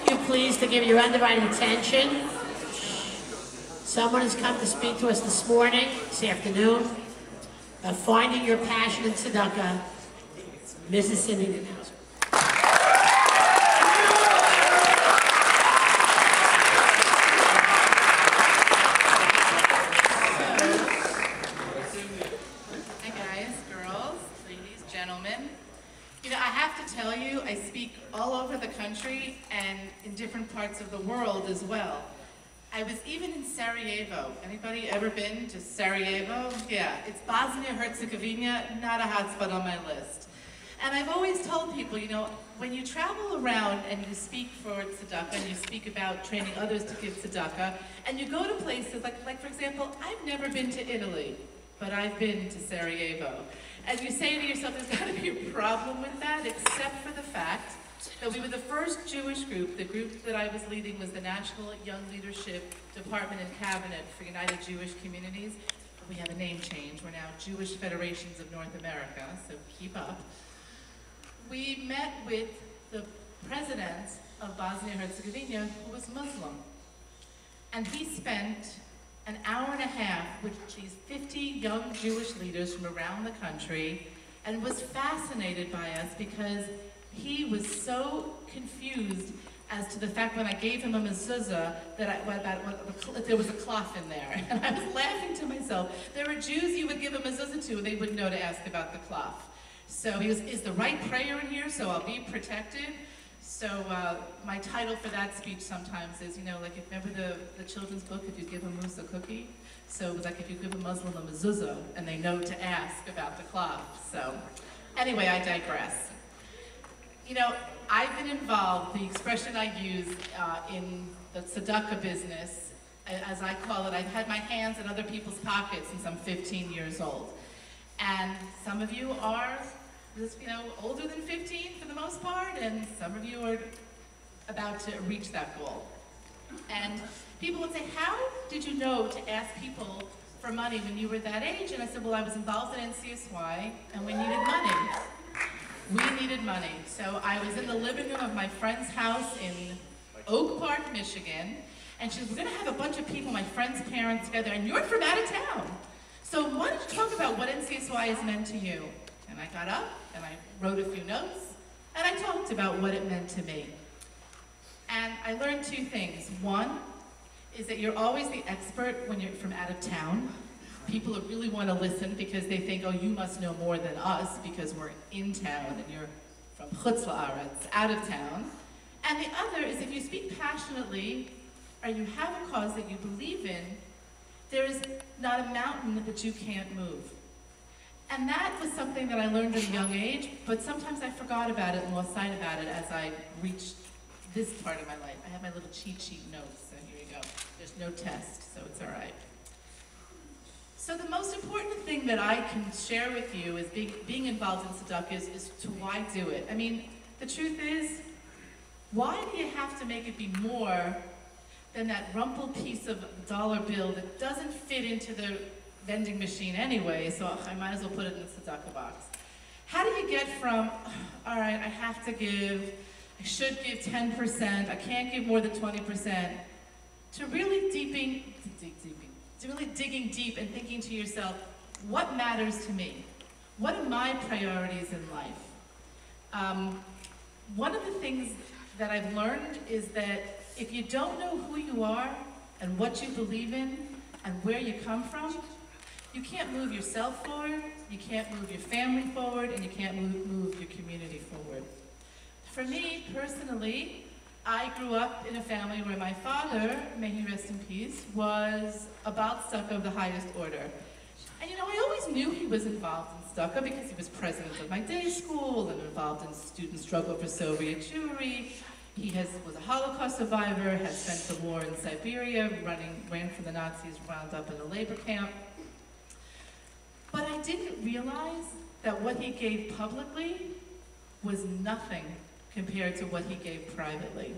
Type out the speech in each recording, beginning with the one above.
you please to give your undivided attention. Someone has come to speak to us this morning, this afternoon, about finding your passion in tzedakah, Mrs. Cindy Nimhauser. Hi guys, girls, ladies, gentlemen. You know, I have to tell you, I speak all over the country and in different parts of the world as well. I was even in Sarajevo. Anybody ever been to Sarajevo? Yeah, it's Bosnia-Herzegovina, not a hotspot on my list. And I've always told people, you know, when you travel around and you speak for tzedakah, and you speak about training others to give tzedakah, and you go to places, like for example, I've never been to Italy, but I've been to Sarajevo. And you say to yourself, there's got to be a problem with that, except for the fact that we were the first Jewish group. The group that I was leading was the National Young Leadership Department and Cabinet for United Jewish Communities. We have a name change. We're now Jewish Federations of North America, so keep up. We met with the president of Bosnia-Herzegovina, who was Muslim. And he spent an hour and a half with these 50 young Jewish leaders from around the country and was fascinated by us because he was so confused as to the fact when I gave him a mezuzah that there was a cloth in there. And I was laughing to myself. There are Jews you would give a mezuzah to and they wouldn't know to ask about the cloth. So he was, is the right prayer in here so I'll be protected? So my title for that speech sometimes is, you know, like, remember the children's book, If You Give a Moose a Cookie? So it was like if you give a Muslim a mezuzah and they know to ask about the cloth. So anyway, I digress. You know, I've been involved, the expression I use in the tzedakah business, as I call it, I've had my hands in other people's pockets since I'm 15 years old. And some of you are, you know, older than 15 for the most part, and some of you are about to reach that goal. And people would say, how did you know to ask people for money when you were that age? And I said, well, I was involved in NCSY, and we needed money. We needed money. So I was in the living room of my friend's house in Oak Park, Michigan, and she said, we're gonna have a bunch of people, my friend's parents together, and you're from out of town. So why don't you talk about what NCSY has meant to you? And I got up, and I wrote a few notes, and I talked about what it meant to me. And I learned two things. One is that you're always the expert when you're from out of town. People really want to listen because they think, oh, you must know more than us because we're in town and you're from Chutz La'aretz, out of town. And the other is if you speak passionately or you have a cause that you believe in, there is not a mountain that you can't move. And that was something that I learned at a young age, but sometimes I forgot about it and lost sight about it as I reached this part of my life. I have my little cheat sheet notes, so here you go. There's no test, so it's all right. So the most important thing that I can share with you is being involved in tzedakah is to why do it. I mean, the truth is, why do you have to make it be more than that rumpled piece of dollar bill that doesn't fit into the vending machine anyway, so I might as well put it in the tzedakah box. How do you get from, all right, I have to give, I should give 10%, I can't give more than 20%, to really digging deep and thinking to yourself, what matters to me? What are my priorities in life? One of the things that I've learned is that if you don't know who you are and what you believe in and where you come from, you can't move yourself forward, you can't move your family forward, and you can't move your community forward. For me, personally, I grew up in a family where my father, may he rest in peace, was a Baal Tzedakah of the highest order. And you know, I always knew he was involved in tzedakah because he was president of my day school and involved in student struggle for Soviet Jewry. He was a Holocaust survivor, had spent the war in Siberia, ran from the Nazis, wound up in a labor camp. But I didn't realize that what he gave publicly was nothing compared to what he gave privately.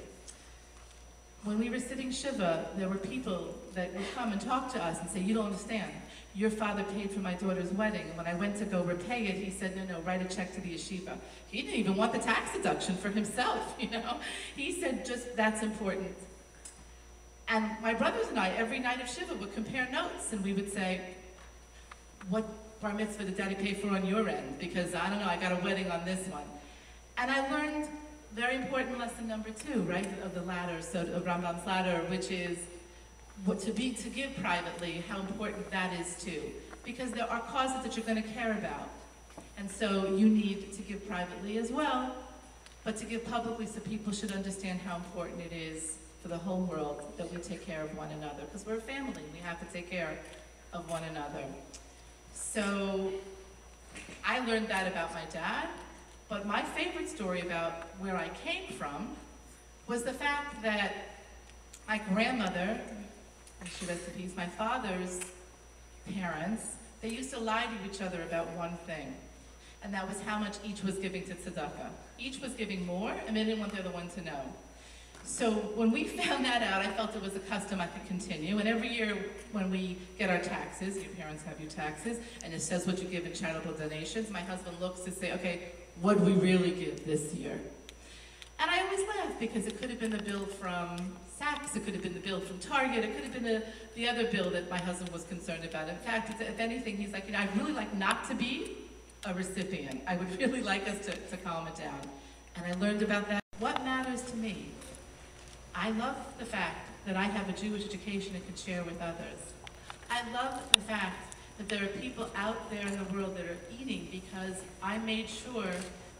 when we were sitting Shiva, there were people that would come and talk to us and say, you don't understand. Your father paid for my daughter's wedding. And when I went to go repay it, he said, no, write a check to the yeshiva. He didn't even want the tax deduction for himself, you know? He said, just, that's important. And my brothers and I, every night of Shiva, would compare notes, and we would say, what bar mitzvah did Daddy pay for on your end? Because, I don't know, I got a wedding on this one. And I learned very important lesson number 2, right, of the ladder, so of Rambam's ladder, which is to give privately, how important that is too. Because there are causes that you're going to care about. And so you need to give privately as well, but to give publicly so people should understand how important it is for the whole world that we take care of one another. Because we're a family, we have to take care of one another. So I learned that about my dad. But my favorite story about where I came from was the fact that my grandmother, and she rest in peace, my father's parents, they used to lie to each other about one thing, and that was how much each was giving to tzedukah. Each was giving more, and they didn't want the other one to know. So when we found that out, I felt it was a custom I could continue, and every year when we get our taxes, your parents have your taxes, and it says what you give in charitable donations, my husband looks to say, okay, what did we really give this year? And I always laugh because it could have been the bill from Saks, it could have been the bill from Target, it could have been the other bill that my husband was concerned about. In fact, if anything, he's like, you know, I'd really like not to be a recipient. I would really like us to calm it down. And I learned about that. What matters to me? I love the fact that I have a Jewish education and can share with others. I love the fact that there are people out there in the world that are eating because I made sure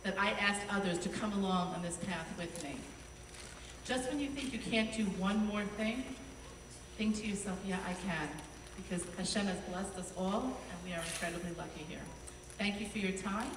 that I asked others to come along on this path with me. Just when you think you can't do one more thing, think to yourself, yeah, I can. Because Hashem has blessed us all, and we are incredibly lucky here. Thank you for your time.